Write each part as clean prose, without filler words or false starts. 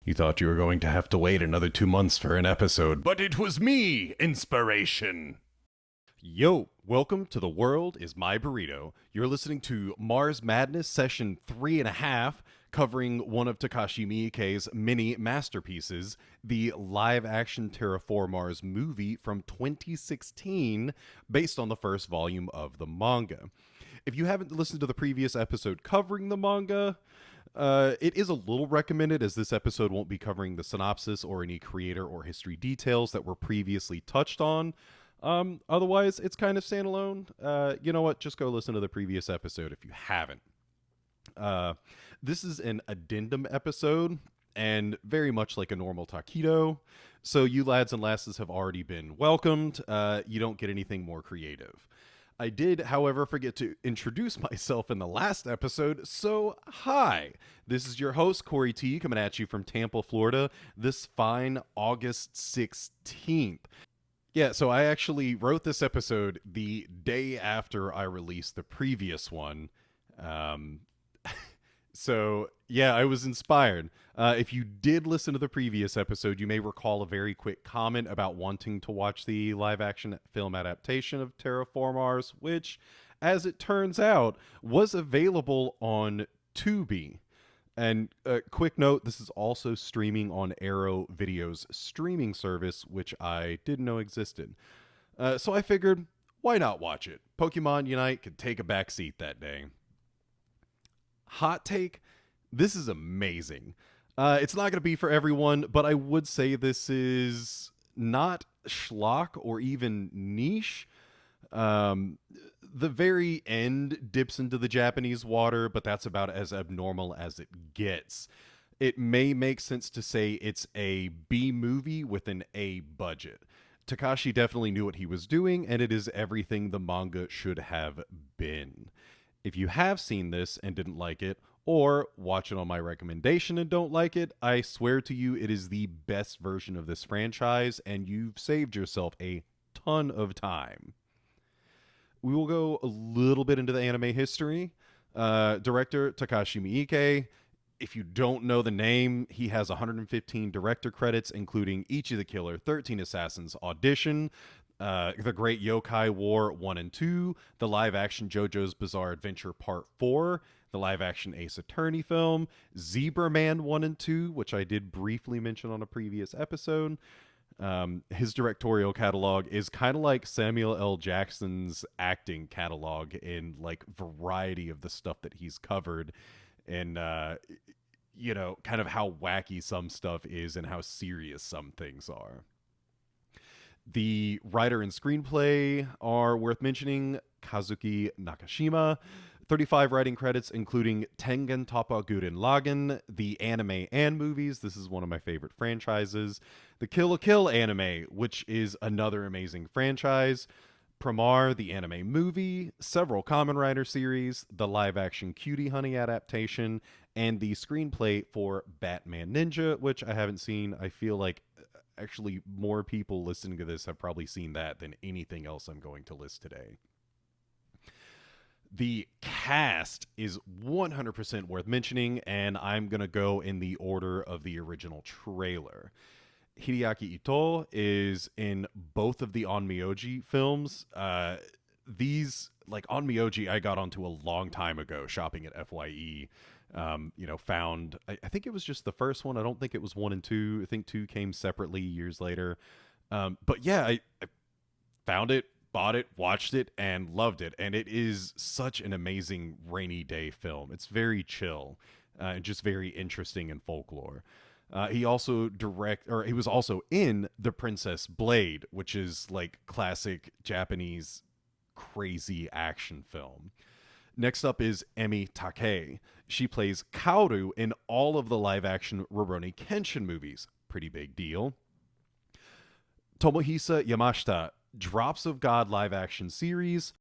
You thought you were going to have to wait another 2 months for an episode, but it was me, Inspiration. Yo, welcome to The World is My Burrito. You're listening to Mars Madness Session 3.5, covering one of Takashi Miike's many masterpieces, the live-action Terra Formars movie from 2016, based on the first volume of the manga. If you haven't listened to the previous episode covering the manga, it is a little recommended, as this episode won't be covering the synopsis or any creator or history details that were previously touched on. Otherwise, it's kind of standalone. You know what? Just go listen to the previous episode if you haven't. This is an addendum episode, and very much like a normal taquito. So you lads and lasses have already been welcomed. You don't get anything more creative. I did, however, forget to introduce myself in the last episode, so hi. This is your host, Corey T, coming at you from Tampa, Florida, this fine August 16th. Yeah, so I actually wrote this episode the day after I released the previous one. So, yeah, I was inspired. If you did listen to the previous episode, you may recall a very quick comment about wanting to watch the live-action film adaptation of Terra Formars, which, as it turns out, was available on Tubi. And a quick note, this is also streaming on Arrow Video's streaming service, which I didn't know existed. So I figured, why not watch it? Pokemon Unite could take a backseat that day. Hot take, this is amazing. It's not going to be for everyone, but I would say this is not schlock or even niche. The very end dips into the Japanese water, but that's about as abnormal as it gets. It may make sense to say it's a B movie with an A budget. Takashi definitely knew what he was doing, and it is everything the manga should have been. If you have seen this and didn't like it, or watch it on my recommendation and don't like it, I swear to you it is the best version of this franchise, and you've saved yourself a ton of time. We will go a little bit into the anime history. Director Takashi Miike. If you don't know the name, he has 115 director credits, including Ichi the Killer, 13 Assassins, Audition, The Great Yokai War 1 and 2, the live-action JoJo's Bizarre Adventure Part 4, the live-action Ace Attorney film, Zebra Man 1 and 2, which I did briefly mention on a previous episode. His directorial catalog is kind of like Samuel L. Jackson's acting catalog in like variety of the stuff that he's covered, and kind of how wacky some stuff is and how serious some things are. The writer and screenplay are worth mentioning: Kazuki Nakashima. 35 writing credits, including Tengen Toppa Gurren Lagann, the anime and movies. This is one of my favorite franchises. The Kill la Kill anime, which is another amazing franchise. Promare, the anime movie, several Kamen Rider series, the live-action Cutie Honey adaptation, and the screenplay for Batman Ninja, which I haven't seen. I feel like actually more people listening to this have probably seen that than anything else I'm going to list today. The cast is 100% worth mentioning, and I'm going to go in the order of the original trailer. Hideaki Ito is in both of the Onmyoji films. These, like Onmyoji, I got onto a long time ago shopping at FYE. Found, I think it was just the first one. I don't think it was 1 and 2. I think 2 came separately years later. But yeah, I found it, bought it, watched it, and loved it. And it is such an amazing rainy day film. It's very chill and just very interesting in folklore. He was also in The Princess Blade, which is like classic Japanese crazy action film. Next up is Emi Take. She plays Kaoru in all of the live-action Rurouni Kenshin movies. Pretty big deal. Tomohisa Yamashita, Drops of God live-action series,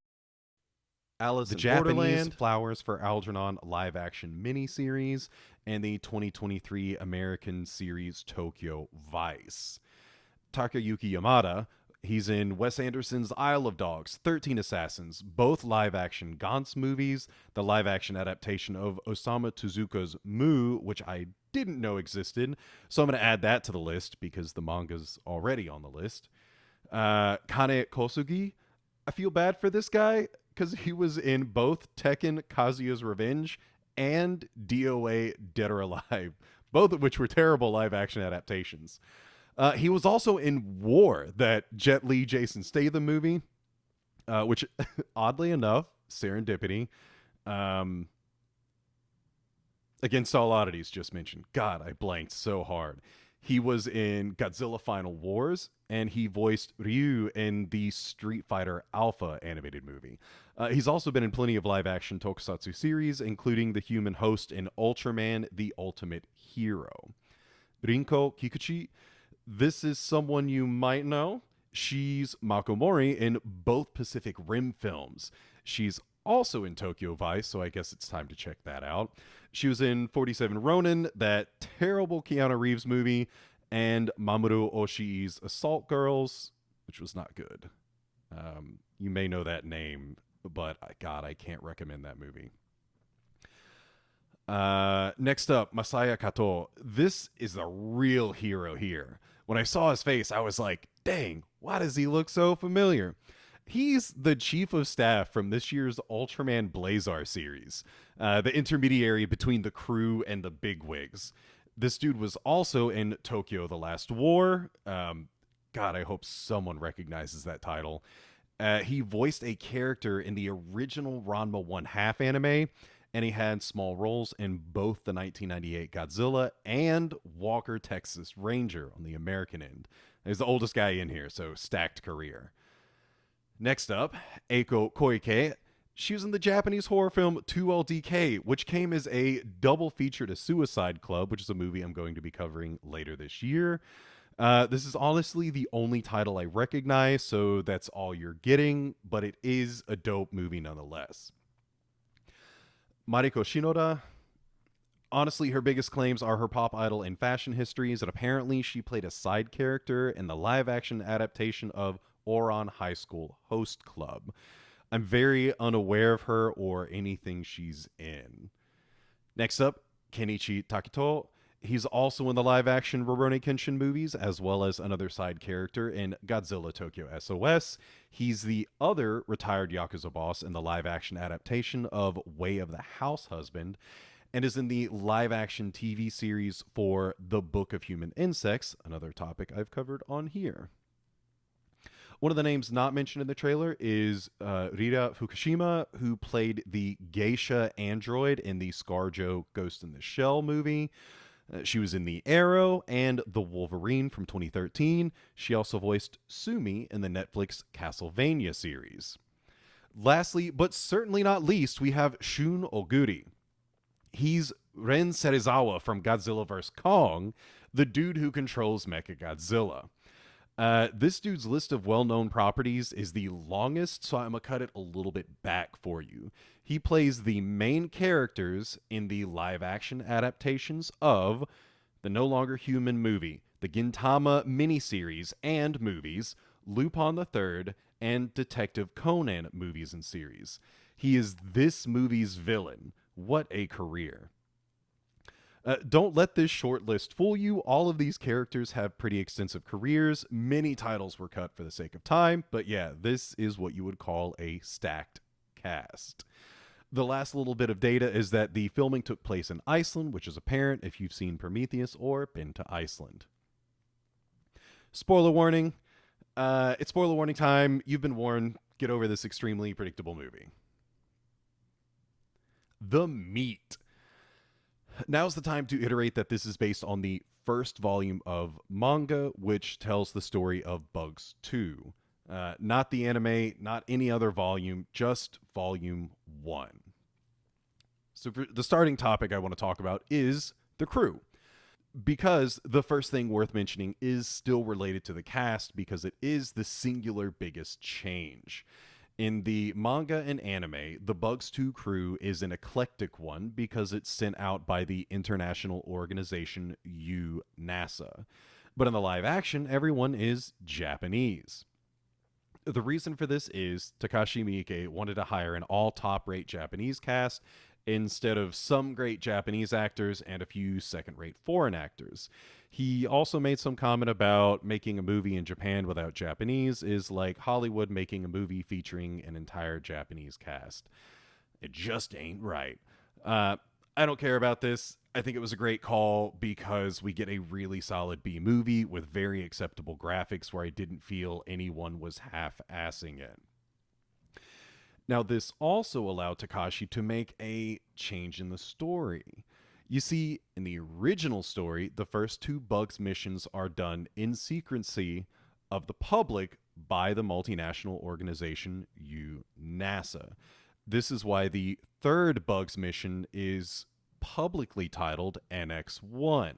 Alice in Japanese Borderland, Flowers for Algernon live-action miniseries, and the 2023 American series Tokyo Vice. Takayuki Yamada, he's in Wes Anderson's Isle of Dogs, 13 Assassins, both live-action Gantz movies, the live-action adaptation of Osamu Tezuka's Mu, which I didn't know existed. So I'm going to add that to the list because the manga's already on the list. Kane Kosugi. I feel bad for this guy because he was in both Tekken Kazuya's Revenge and DOA Dead or Alive, both of which were terrible live action adaptations. He was also in War, that Jet Li Jason Statham movie, which oddly enough, serendipity, um, against all oddities just mentioned. God, I blanked so hard. He was in Godzilla Final Wars, and he voiced Ryu in the Street Fighter Alpha animated movie. He's also been in plenty of live action tokusatsu series, including the human host in Ultraman The Ultimate Hero. Rinko Kikuchi, this is someone you might know. She's Makomori in both Pacific Rim films. She's also in Tokyo Vice, so I guess it's time to check that out. She was in 47 Ronin, that terrible Keanu Reeves movie, and Mamoru Oshii's Assault Girls, which was not good. You may know that name, but God, I can't recommend that movie. Next up, Masaya Kato. This is a real hero here. When I saw his face, I was like, dang, why does he look so familiar? He's the chief of staff from this year's Ultraman Blazar series, the intermediary between the crew and the bigwigs. This dude was also in Tokyo The Last War. God, I hope someone recognizes that title. He voiced a character in the original Ranma 1/2 anime, and he had small roles in both the 1998 Godzilla and Walker, Texas Ranger on the American end. He's the oldest guy in here, so stacked career. Next up, Eiko Koike. She was in the Japanese horror film 2LDK, which came as a double feature to Suicide Club, which is a movie I'm going to be covering later this year. This is honestly the only title I recognize, so that's all you're getting, but it is a dope movie nonetheless. Mariko Shinoda. Honestly, her biggest claims are her pop idol and fashion histories, and apparently she played a side character in the live-action adaptation of Ouran High School Host Club. I'm very unaware of her or anything she's in. Next up, Kenichi Takito. He's also in the live-action Rurouni Kenshin movies, as well as another side character in Godzilla Tokyo SOS. He's the other retired Yakuza boss in the live-action adaptation of Way of the House Husband, and is in the live-action TV series for The Book of Human Insects, another topic I've covered on here. One of the names not mentioned in the trailer is Rira Fukushima, who played the geisha android in the ScarJo Ghost in the Shell movie. She was in The Arrow and The Wolverine from 2013. She also voiced Sumi in the Netflix Castlevania series. Lastly, but certainly not least, we have Shun Oguri. He's Ren Serizawa from Godzilla vs. Kong, the dude who controls Mechagodzilla. This dude's list of well-known properties is the longest, so I'm going to cut it a little bit back for you. He plays the main characters in the live-action adaptations of the No Longer Human movie, the Gintama miniseries and movies, Lupin the Third, and Detective Conan movies and series. He is this movie's villain. What a career. Don't let this short list fool you. All of these characters have pretty extensive careers. Many titles were cut for the sake of time, but yeah, this is what you would call a stacked cast. The last little bit of data is that the filming took place in Iceland, which is apparent if you've seen Prometheus or been to Iceland. Spoiler warning. It's spoiler warning time. You've been warned. Get over this extremely predictable movie. The meat. Now's the time to iterate that this is based on the first volume of manga, which tells the story of Bugs 2. Not the anime, not any other volume, just volume 1. So for the starting topic I want to talk about is the crew. Because the first thing worth mentioning is still related to the cast, because it is the singular biggest change. In the manga and anime, the Bugs 2 crew is an eclectic one because it's sent out by the international organization NASA. But in the live action, everyone is Japanese. The reason for this is Takashi Miike wanted to hire an all top-rate Japanese cast, instead of some great Japanese actors and a few second rate foreign actors. He also made some comment about making a movie in Japan without Japanese is like Hollywood making a movie featuring an entire Japanese cast. It just ain't right. Uh, I don't care about this. I think it was a great call because we get a really solid B movie with very acceptable graphics where I didn't feel anyone was half assing it. Now, this also allowed Takashi to make a change in the story. You see, in the original story, the first two Bugs missions are done in secrecy of the public by the multinational organization NASA. This is why the third Bugs mission is publicly titled NX-1.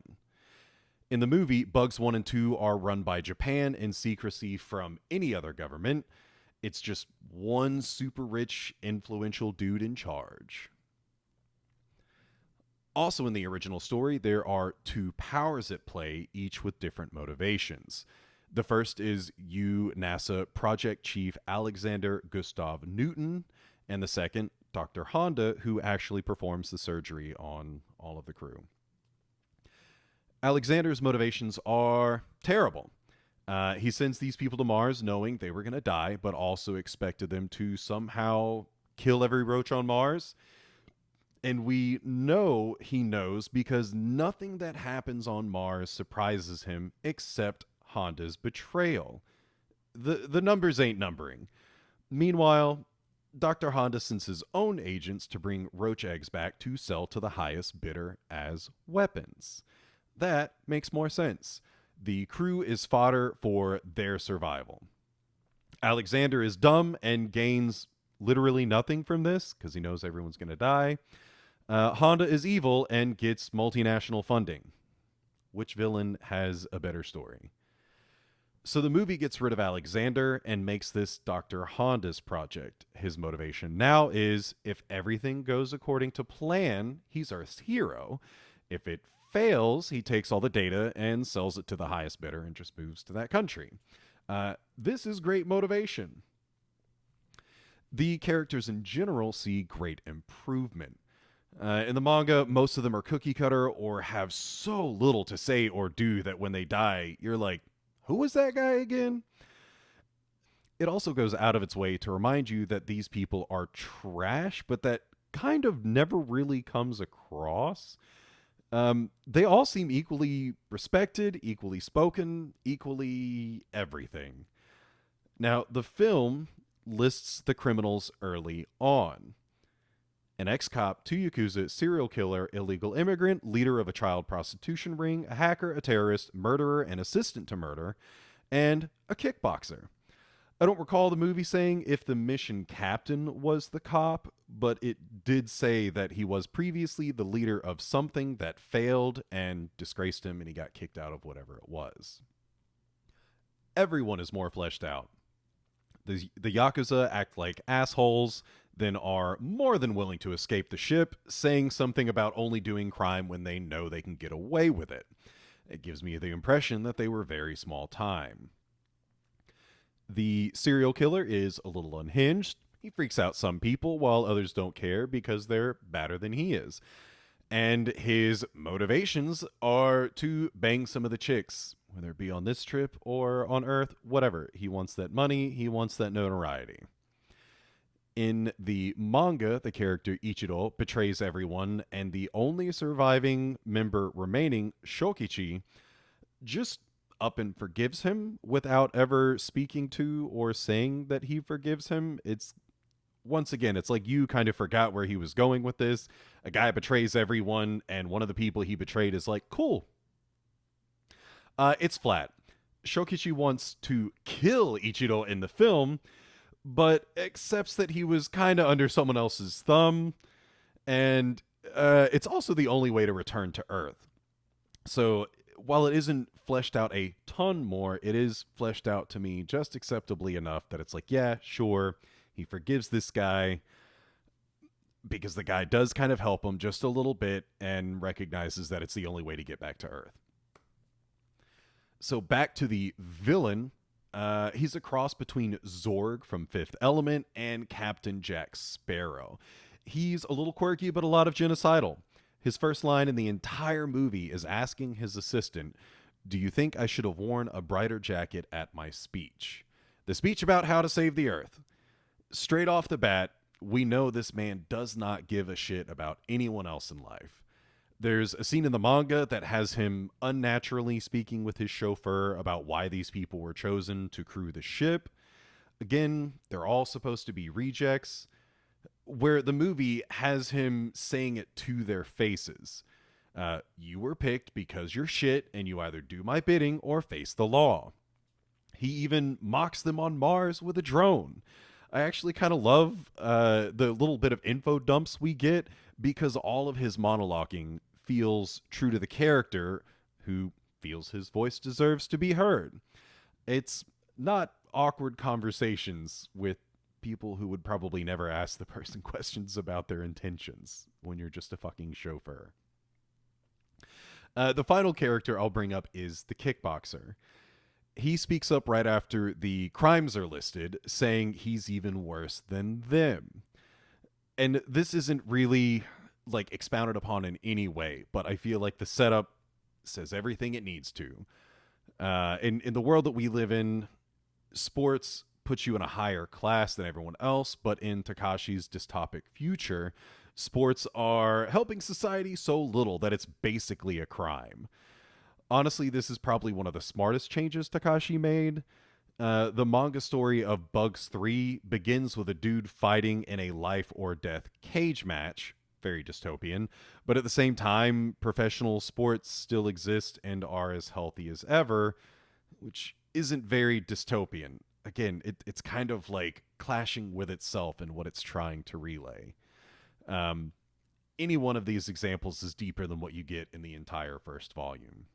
In the movie, Bugs 1 and 2 are run by Japan in secrecy from any other government. It's just one super rich, influential dude in charge. Also, in the original story, there are two powers at play, each with different motivations. The first is NASA Project Chief Alexander Gustav Newton, and the second, Dr. Honda, who actually performs the surgery on all of the crew. Alexander's motivations are terrible. He sends these people to Mars knowing they were going to die, but also expected them to somehow kill every roach on Mars. And we know he knows because nothing that happens on Mars surprises him except Honda's betrayal. The numbers ain't numbering. Meanwhile, Dr. Honda sends his own agents to bring roach eggs back to sell to the highest bidder as weapons. That makes more sense. The crew is fodder for their survival. Alexander is dumb and gains literally nothing from this because he knows everyone's going to die. Honda is evil and gets multinational funding. Which villain has a better story? So the movie gets rid of Alexander and makes this Dr. Honda's project. His motivation now is if everything goes according to plan, he's our hero. If it fails, he takes all the data and sells it to the highest bidder and just moves to that country. This is great motivation. The characters in general see great improvement. In the manga, most of them are cookie cutter or have so little to say or do that when they die, you're like, who was that guy again? It also goes out of its way to remind you that these people are trash, but that kind of never really comes across. They all seem equally respected, equally spoken, equally everything. Now, the film lists the criminals early on. An ex-cop, two Yakuza, serial killer, illegal immigrant, leader of a child prostitution ring, a hacker, a terrorist, murderer, and assistant to murder, and a kickboxer. I don't recall the movie saying if the mission captain was the cop, but it did say that he was previously the leader of something that failed and disgraced him, and he got kicked out of whatever it was. Everyone is more fleshed out. The Yakuza act like assholes, then are more than willing to escape the ship, saying something about only doing crime when they know they can get away with it. It gives me the impression that they were very small time. The serial killer is a little unhinged. He freaks out some people while others don't care because they're badder than he is. And his motivations are to bang some of the chicks, whether it be on this trip or on Earth, whatever. He wants that money, he wants that notoriety. In the manga, the character Ichiro betrays everyone, and the only surviving member remaining, Shokichi, just up and forgives him without ever speaking to or saying that he forgives him. It's once again, it's like you kind of forgot where he was going with this. A guy betrays everyone, and one of the people he betrayed is like, cool. It's flat. Shokichi wants to kill Ichiro in the film, but accepts that he was kind of under someone else's thumb, and it's also the only way to return to Earth. So while it isn't fleshed out a ton more, it is fleshed out to me just acceptably enough that it's like, yeah, sure, he forgives this guy because the guy does kind of help him just a little bit and recognizes that it's the only way to get back to Earth. So back to the villain. He's a cross between Zorg from Fifth Element and Captain Jack Sparrow. He's a little quirky, but a lot of genocidal. His first line in the entire movie is asking his assistant, "Do you think I should have worn a brighter jacket at my speech?" The speech about how to save the Earth. Straight off the bat, we know this man does not give a shit about anyone else in life. There's a scene in the manga that has him unnaturally speaking with his chauffeur about why these people were chosen to crew the ship. Again, they're all supposed to be rejects, where the movie has him saying it to their faces. You were picked because you're shit and you either do my bidding or face the law. He even mocks them on Mars with a drone. I actually kind of love the little bit of info dumps we get because all of his monologuing feels true to the character who feels his voice deserves to be heard. It's not awkward conversations with people who would probably never ask the person questions about their intentions when you're just a fucking chauffeur. The final character I'll bring up is the kickboxer. He speaks up right after the crimes are listed, saying he's even worse than them. And this isn't really like expounded upon in any way, but I feel like the setup says everything it needs to. In the world that we live in, sports puts you in a higher class than everyone else, but in Takashi's dystopic future, sports are helping society so little that it's basically a crime. Honestly, this is probably one of the smartest changes Takashi made. The manga story of Bugs 3 begins with a dude fighting in a life or death cage match. Very dystopian. But at the same time, professional sports still exist and are as healthy as ever, which isn't very dystopian. Again, it's kind of like clashing with itself and what it's trying to relay. Any one of these examples is deeper than what you get in the entire first volume.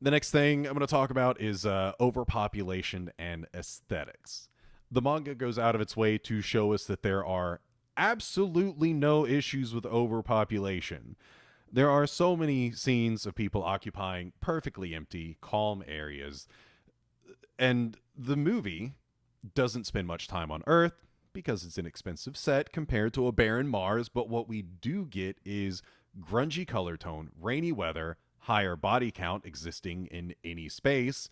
The next thing I'm going to talk about is overpopulation and aesthetics. The manga goes out of its way to show us that there are absolutely no issues with overpopulation. There are so many scenes of people occupying perfectly empty, calm areas. And the movie doesn't spend much time on Earth because it's an expensive set compared to a barren Mars, but what we do get is grungy color tone, rainy weather, higher body count existing in any space,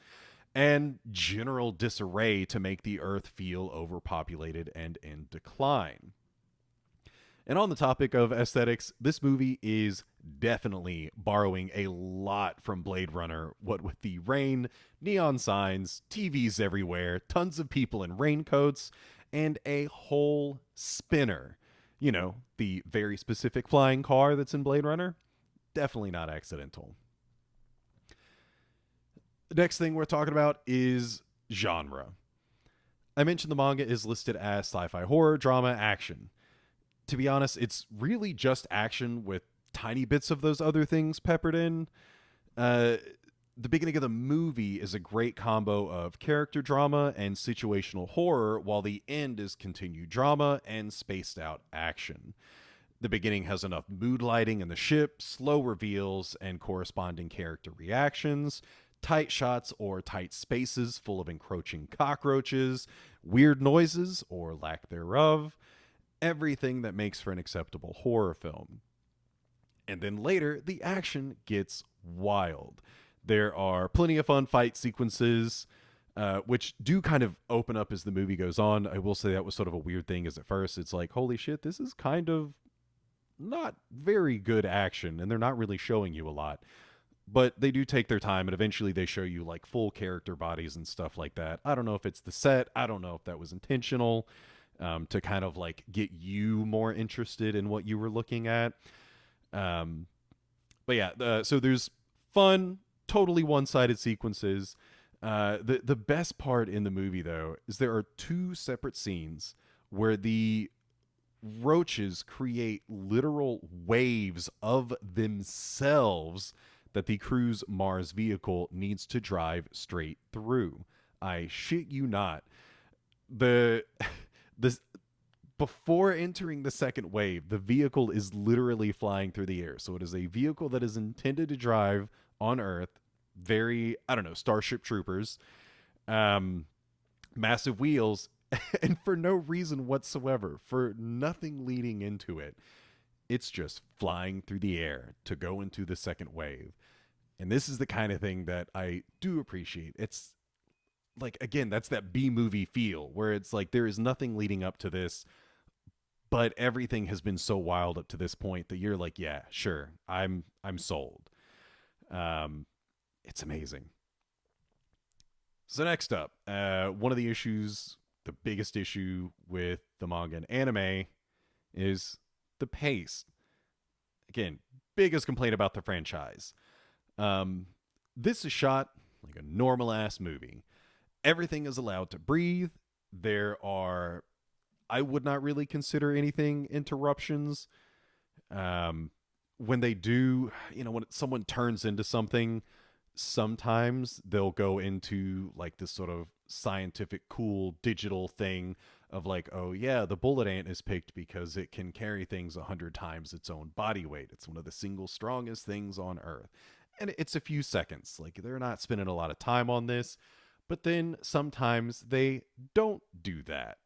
and general disarray to make the Earth feel overpopulated and in decline. And on the topic of aesthetics, this movie is definitely borrowing a lot from Blade Runner, what with the rain, neon signs, TVs everywhere, tons of people in raincoats, and a whole spinner. You know, the very specific flying car that's in Blade Runner. Definitely not accidental. The next thing we're talking about is genre. I mentioned the manga is listed as sci-fi, horror, drama, action. To be honest, it's really just action with tiny bits of those other things peppered in. The beginning of the movie is a great combo of character drama and situational horror, while the end is continued drama and spaced out action. The beginning has enough mood lighting in the ship, slow reveals, and corresponding character reactions, tight shots or tight spaces full of encroaching cockroaches, weird noises or lack thereof, everything that makes for an acceptable horror film. And then later, the action gets wild. There are plenty of fun fight sequences, which do kind of open up as the movie goes on. I will say that was sort of a weird thing, as at first it's like, holy shit, this is kind of not very good action, and they're not really showing you a lot. But they do take their time, and eventually they show you like full character bodies and stuff like that. I don't know if it's the set. I don't know if that was intentional, to kind of like get you more interested in what you were looking at. But yeah, so there's fun, totally one-sided sequences. The best part in the movie, though, is there are two separate scenes where the roaches create literal waves of themselves that the crew's Mars vehicle needs to drive straight through. I shit you not. The this Before entering the second wave, the vehicle is literally flying through the air. So it is a vehicle that is intended to drive on Earth. Very, I don't know, Starship Troopers. Massive wheels. And for no reason whatsoever, for nothing leading into it. It's just flying through the air to go into the second wave. And this is the kind of thing that I do appreciate. It's like, again, that's that B movie feel where it's like there is nothing leading up to this, but everything has been so wild up to this point that you're like, yeah, sure, I'm sold. Um, it's amazing. So next up, one of the issues, the biggest issue with the manga and anime is the pace. Again, biggest complaint about the franchise. Um, this is shot like a normal ass movie. Everything is allowed to breathe. There are, I would not really consider anything interruptions. Um, when they do, when someone turns into something, sometimes they'll go into like this sort of scientific, cool digital thing of like, oh yeah, the bullet ant is picked because it can carry things 100 times its own body weight. It's one of the single strongest things on Earth. And it's a few seconds. Like they're not spending a lot of time on this. But then sometimes they don't do that,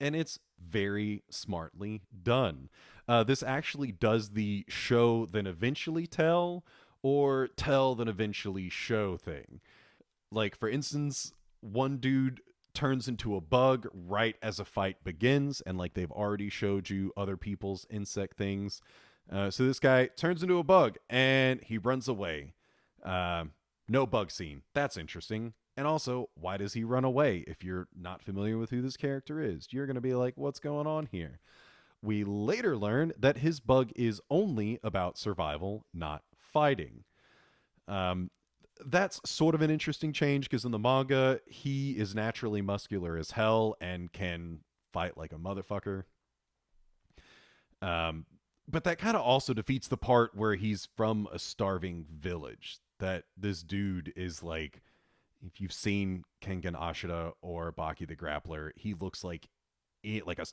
and it's very smartly done. This actually does the show then eventually tell, or tell then eventually show thing. Like, for instance, one dude turns into a bug right as a fight begins, and like they've already showed you other people's insect things. So this guy turns into a bug and he runs away. Uh, no bug scene. That's interesting. And also, why does he run away? If you're not familiar with who this character is, you're going to be like, what's going on here? We later learn that his bug is only about survival, not fighting. Um, that's sort of an interesting change because in the manga, he is naturally muscular as hell and can fight like a motherfucker. Um, but that kind of also defeats the part where he's from a starving village. That this dude is like, if you've seen Kengan Ashura or Baki the Grappler, he looks like like a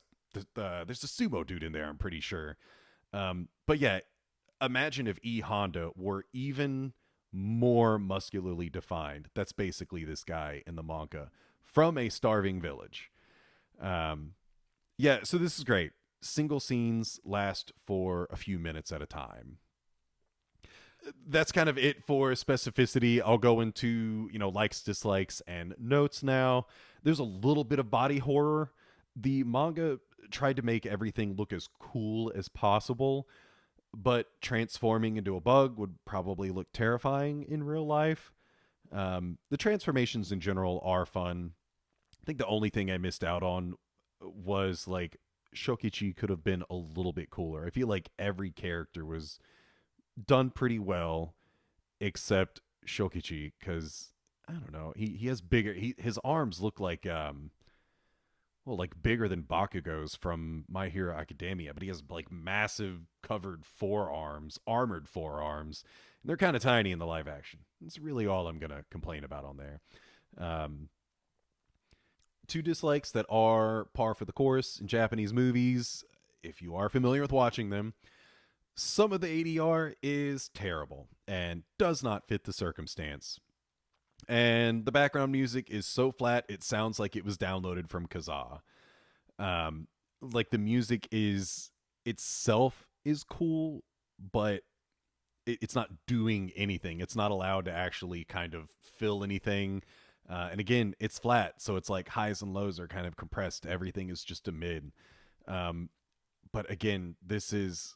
there's a sumo dude in there. I'm pretty sure. But yeah, imagine if E Honda were even more muscularly defined. That's basically this guy in the manga from a starving village. Um, yeah, so this is great. Single scenes last for a few minutes at a time. That's kind of it for specificity. I'll go into, likes, dislikes, and notes now. There's a little bit of body horror. The manga tried to make everything look as cool as possible, but transforming into a bug would probably look terrifying in real life. The transformations in general are fun. I think the only thing I missed out on was like Shokichi could have been a little bit cooler. I feel like every character was done pretty well except Shokichi because I don't know. He has bigger. His arms look like like bigger than Bakugo's from My Hero Academia, but he has like massive covered forearms, armored forearms. And they're kind of tiny in the live action. That's really all I'm gonna complain about on there. Um, Two dislikes that are par for the course in Japanese movies. If you are familiar with watching them, some of the ADR is terrible and does not fit the circumstance. And the background music is so flat, it sounds like it was downloaded from Kazaa. Like the music is itself is cool, but it's not doing anything. It's not allowed to actually kind of fill anything. And again, it's flat, so it's like highs and lows are kind of compressed. Everything is just a mid. Um, but again, this is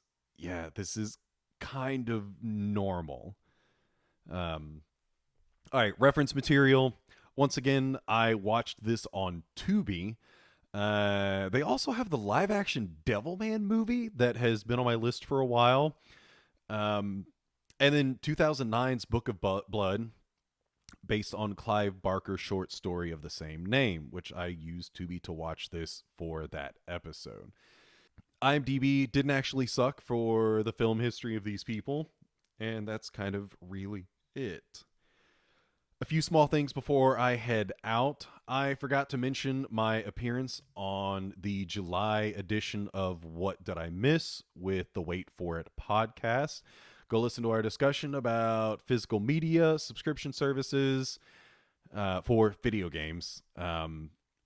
kind of normal. Um, all right, reference material. Once again, I watched this on Tubi. They also have the live action Devilman movie that has been on my list for a while. Um, and then 2009's Book of Blood, based on Clive Barker's short story of the same name, which I used Tubi to watch this for that episode. IMDb didn't actually suck for the film history of these people, and that's kind of really it. A few small things before I head out. I forgot to mention my appearance on the July edition of What Did I Miss with the Wait For It podcast. Go listen to our discussion about physical media, subscription services for video games.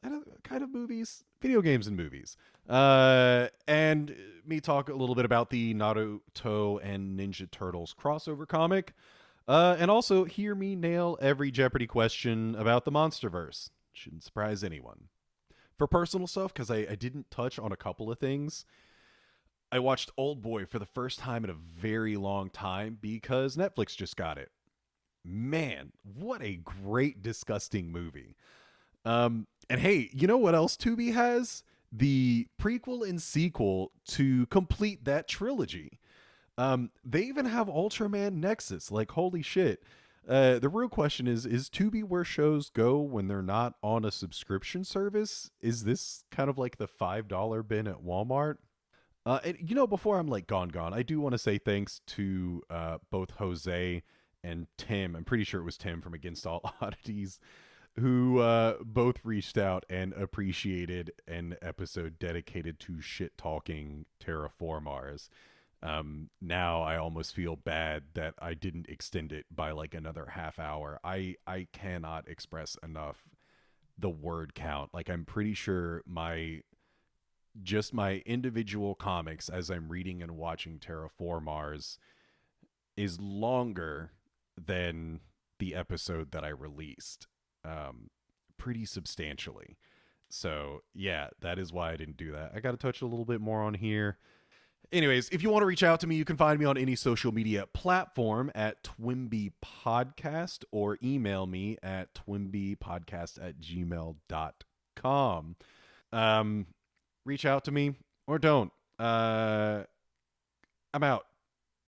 kind of movies, video games and movies. And me talk a little bit about the Naruto and Ninja Turtles crossover comic. And also hear me nail every Jeopardy question about the MonsterVerse. Shouldn't surprise anyone. For personal stuff, because I didn't touch on a couple of things, I watched Old Boy for the first time in a very long time because Netflix just got it. Man, what a great, disgusting movie. And hey, you know what else Tubi has? The prequel and sequel to complete that trilogy. They even have Ultraman Nexus. Like, holy shit. The real question is Tubi where shows go when they're not on a subscription service? Is this kind of like the $5 bin at Walmart? And before I'm like gone, I do want to say thanks to both Jose and Tim. I'm pretty sure it was Tim from Against All Oddities, who both reached out and appreciated an episode dedicated to shit talking Terra Formars. Now I almost feel bad that I didn't extend it by like another half hour. I cannot express enough the word count. Like I'm pretty sure my individual comics as I'm reading and watching Terra Formars is longer than the episode that I released, pretty substantially. So yeah, that is why I didn't do that. I got to touch a little bit more on here. Anyways, if you want to reach out to me, you can find me on any social media platform at Twimby Podcast or email me at twimbypodcast@gmail.com. Reach out to me or don't. I'm out.